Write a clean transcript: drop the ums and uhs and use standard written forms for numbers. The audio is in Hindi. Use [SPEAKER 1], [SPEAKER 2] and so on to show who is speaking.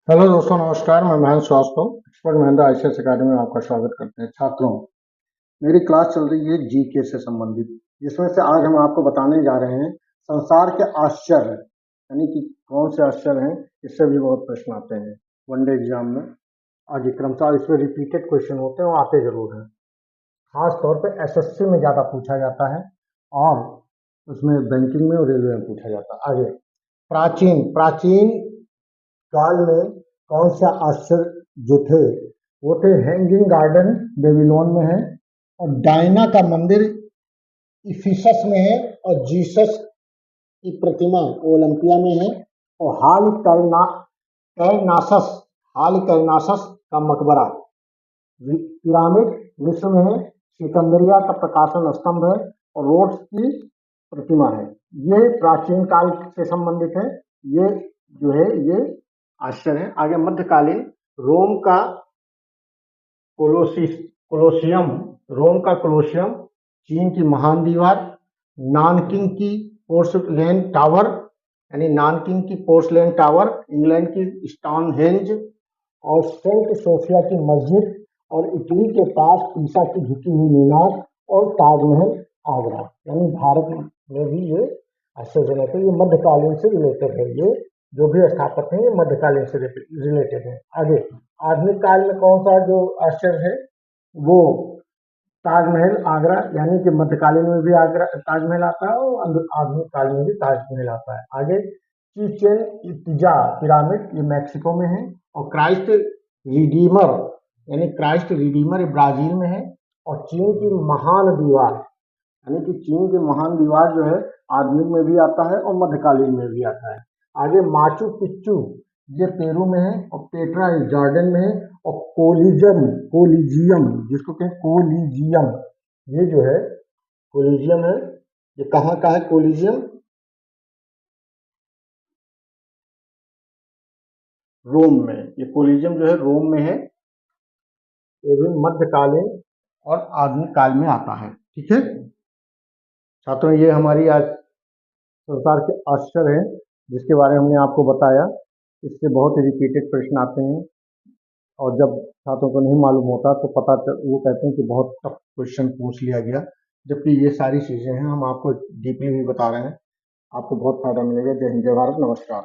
[SPEAKER 1] हेलो दोस्तों, नमस्कार। मैं Mahendra Shrivastava, expert Mahindra ICS academy में आपका स्वागत करते हैं। छात्रों, मेरी क्लास चल रही है जीके से संबंधित, जिसमें से आज हम आपको बताने जा रहे हैं संसार के आश्चर्य, यानी कि कौन से आश्चर्य हैं। इससे भी बहुत प्रश्न आते हैं वनडे एग्जाम में। आगे क्रमशः इसमें रिपीटेड क्वेश्चन होते हैं और आते जरूर हैं। खास तौर पे एसएससी में ज़्यादा पूछा जाता है और उसमें बैंकिंग में और रेलवे में पूछा जाता है। आगे, प्राचीन प्राचीन काल में कौन सा आश्चर्य जो थे वो थे हैंगिंग गार्डन, बेबीलोन में है, और डायना का मंदिर इफिसस में है, और जीसस की प्रतिमा ओलंपिया में है, और कैरनासस हाल कैरनासस का मकबरा पिरामिड मिस्र में है, सिकंदरिया का प्रकाशन स्तंभ है, और रोड्स की प्रतिमा है। ये प्राचीन काल से संबंधित है। ये जो है ये आश्चर्य है। आगे, मध्यकालीन रोम का कोलोसियम, चीन की महान दीवार, नानकिंग की पोर्सलेन टावर, इंग्लैंड की स्टोनहेंज, और सेंट सोफिया की मस्जिद, और इटली के पास पीसा की झुकी हुई मीनार, और ताजमहल आगरा। यानी भारत में भी ये आश्चर्यजनक है। ये मध्यकालीन से रिलेटेड है। ये जो भी स्थापत्य है ये मध्यकालीन से रिलेटेड है। आगे, आधुनिक काल में कौन सा जो आश्चर्य है वो ताजमहल आगरा, यानी कि मध्यकालीन में भी आगरा ताजमहल आता है और आधुनिक काल में भी ताजमहल आता है। आगे, चिचेन इत्जा पिरामिड, ये मैक्सिको में है, और क्राइस्ट रिडीमर ब्राजील में है, और चीन की महान दीवार, यानी कि चीन की महान दीवार जो है आधुनिक में भी आता है और मध्यकालीन में भी आता है। आगे, माचू पिच्चू, ये पेरू में है, और पेट्रा जॉर्डन में है, और कोलिजियम जिसको कहें कोलिजियम, ये जो है कोलिजियम है, ये कहाँ का है कोलिजियम? रोम में। ये कोलिजियम जो है रोम में है। ये भी मध्यकालीन और आधुनिक काल में आता है। ठीक है छात्रों, ये हमारी आज संसार के आश्चर्य है जिसके बारे में हमने आपको बताया। इससे बहुत ही रिपीटेड प्रश्न आते हैं, और जब छात्रों को नहीं मालूम होता तो वो कहते हैं कि बहुत टफ क्वेश्चन पूछ लिया गया, जबकि ये सारी चीज़ें हैं हम आपको डीपली भी बता रहे हैं। आपको बहुत फायदा मिलेगा। जय हिंद, जय भारत, नमस्कार।